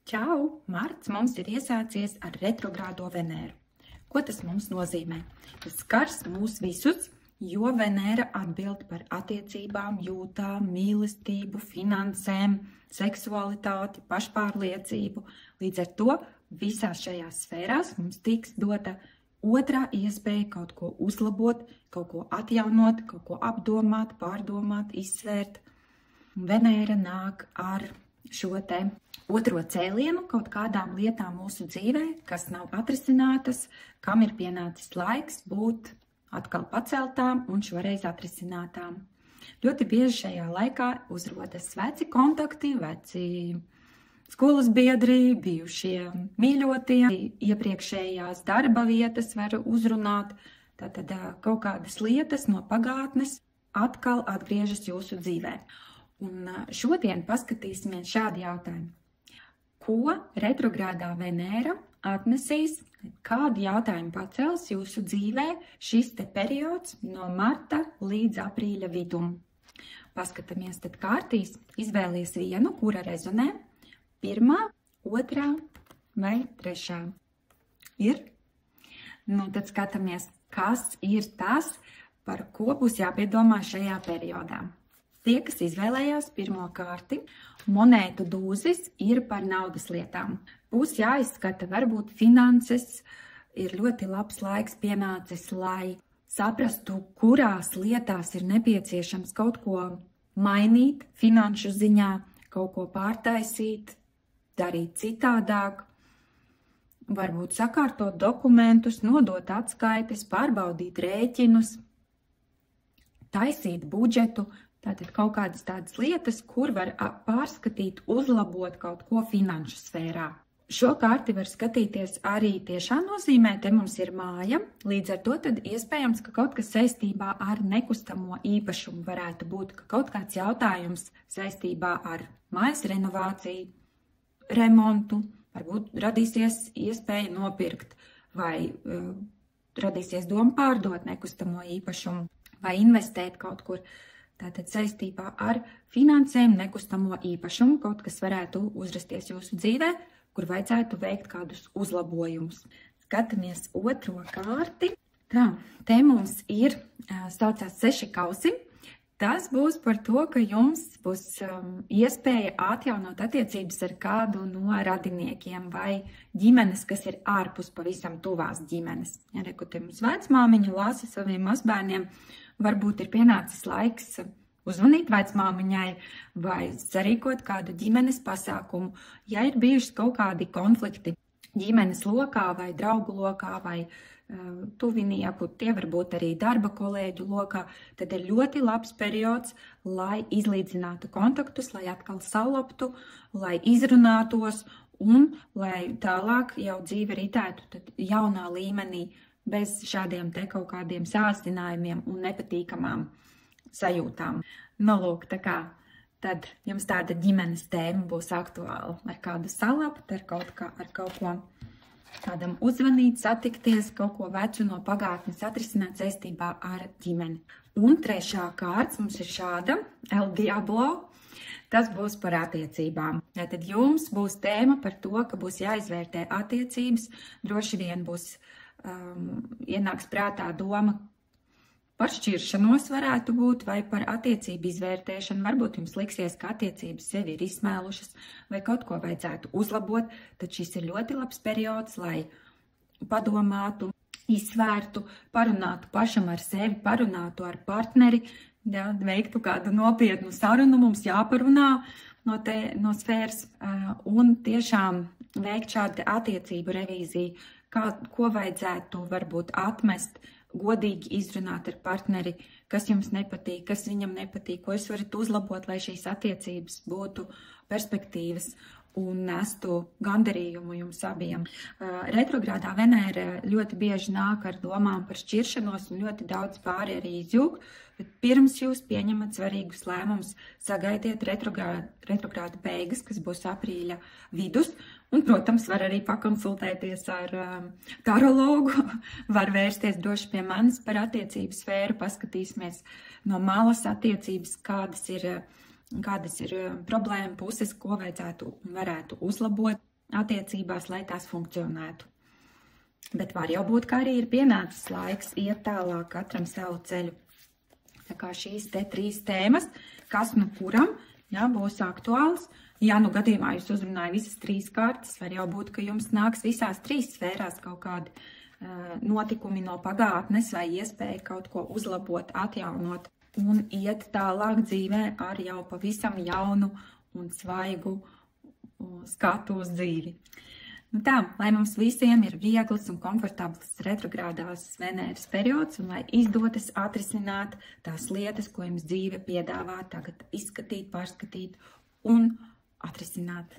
Čau! Marts mums ir iesācies ar retrogrādo Venēru. Ko tas mums nozīmē? Tas skars mūs visus, jo Venēra atbild par attiecībām, jūtām, mīlestību, finansēm, seksualitāti, pašpārliecību. Līdz ar to visās šajās sfērās mums tiks dota otrā iespēja kaut ko uzlabot, kaut ko atjaunot, kaut ko apdomāt, pārdomāt, izsvērt. Venēra nāk ar šo te otro cēlienu kaut kādām lietām mūsu dzīvē, kas nav atrisinātas, kam ir pienācis laiks būt atkal paceltām un šoreiz atrisinātām. Ļoti bieži šajā laikā uzrodas veci kontakti, veci skolas biedri, bijušie mīļotie, iepriekšējās darba vietas var uzrunāt, tātad kaut kādas lietas no pagātnes atkal atgriežas jūsu dzīvē. Un šodien paskatīsimies šādu jautājumu. Ko retrogrādā Venēra atnesīs, kādu jautājumu pacels jūsu dzīvē šis te periods no marta līdz aprīļa vidum? Paskatāmies tad kārtīs, izvēlies vienu, kura rezonē, pirmā, otrā vai trešā. Ir? Nu, tad skatāmies, kas ir tas, par ko būs jāpiedomā šajā periodā. Tie, kas izvēlējās pirmo kārti, monētu dūzis ir par naudas lietām. Būs jāizskata varbūt finanses, ir ļoti labs laiks pienācis, lai saprastu, kurās lietās ir nepieciešams kaut ko mainīt finanšu ziņā, kaut ko pārtaisīt, darīt citādāk, varbūt sakārtot dokumentus, nodot atskaites, pārbaudīt rēķinus, taisīt budžetu. Tātad kaut kādas tādas lietas, kur var pārskatīt, uzlabot kaut ko finanšu sfērā. Šo karti var skatīties arī tiešā nozīmē, te mums ir māja, līdz ar to tad iespējams, ka kaut kas saistībā ar nekustamo īpašumu varētu būt, ka kaut kāds jautājums saistībā ar mājas renovāciju, remontu, varbūt radīsies iespēja nopirkt vai radīsies doma pārdot nekustamo īpašumu vai investēt kaut kur. Tātad saistībā ar finansēm, nekustamo īpašumu, kaut kas varētu uzrasties jūsu dzīvē, kur vajadzētu veikt kādus uzlabojumus. Skatāmies otro kārti. Tā, te mums ir, saucās 6 kausi. Tas būs par to, ka jums būs iespēja atjaunot attiecības ar kādu no radiniekiem vai ģimenes, kas ir ārpus pavisam tuvās ģimenes. Ja, reku, te mums vecmāmiņa lāsa saviem mazbērniem, varbūt ir pienācis laiks uzvanīt vecmāmiņai vai sarīkot kādu ģimenes pasākumu. Ja ir bijuši kaut kādi konflikti ģimenes lokā vai draugu lokā vai tuvinieku, tie varbūt arī darba kolēģu lokā, tad ir ļoti labs periods, lai izlīdzinātu kontaktus, lai atkal salaptu, lai izrunātos un lai tālāk jau dzīve ritētu tad jaunā līmenī, bez šādiem te kaut kādiem sāstinājumiem un nepatīkamām sajūtām. Nu, lūk, tā kā tad jums tāda ģimenes tēma būs aktuāla. Ar kādu salapt, ar kaut ko kādam uzvanīt, satikties, kaut ko vecu no pagātnes atrisināt saistībā ar ģimeni. Un trešā kārts mums ir šāda, El Diablo. Tas būs par attiecībām. Tad jums būs tēma par to, ka būs jāizvērtē attiecības, droši vien būs ienāks prātā doma par šķiršanos varētu būt vai par attiecību izvērtēšanu. Varbūt jums liksies, ka attiecības sevi ir izsmēlušas vai kaut ko vajadzētu uzlabot, tad šis ir ļoti labs periods, lai padomātu, izsvērtu, parunātu pašam ar sevi, parunātu ar partneri, ja, veiktu kādu nopietnu sarunu, mums jāparunā no sfēras un tiešām veikt šādu attiecību revīziju, ko vajadzētu varbūt atmest, godīgi izrunāt ar partneri, kas jums nepatīk, kas viņam nepatīk, ko jūs varat uzlabot, lai šīs attiecības būtu perspektīvas un nestu gandarījumu jums abiem. Retrogrādā Venēra ļoti bieži nāk ar domām par šķiršanos un ļoti daudz pāri arī izjūg, bet pirms jūs pieņemat svarīgus lēmumus, sagaidiet retrogrāda beigas, kas būs aprīļa vidus, un, protams, var arī pakonsultēties ar tarologu, var vērsties droši pie manis par attiecību sfēru, paskatīsimies no malas attiecības, kādas ir problēma puses, ko vajadzētu un varētu uzlabot. attiecībās, lai tās funkcionētu. Bet var jau būt, ka arī ir pienācis laiks iet tālāk, katram savu ceļu. Tā kā šīs te 3 tēmas, kas nu kuram, jā, būs aktuāls. Ja nu gadījumā jūs uzrunāja visas 3 kārtas, var jau būt, ka jums nāks visās 3 sfērās kaut kādi notikumi no pagātnes vai iespēja kaut ko uzlabot, atjaunot un iet tālāk dzīvē ar jau pavisam jaunu un svaigu skatu uz dzīvi. Nu tā, lai mums visiem ir viegls un komfortabls retrogrādās Veneras periods un lai izdodas atrisināt tās lietas, ko jums dzīve piedāvā tagad izskatīt, pārskatīt un atrisināt.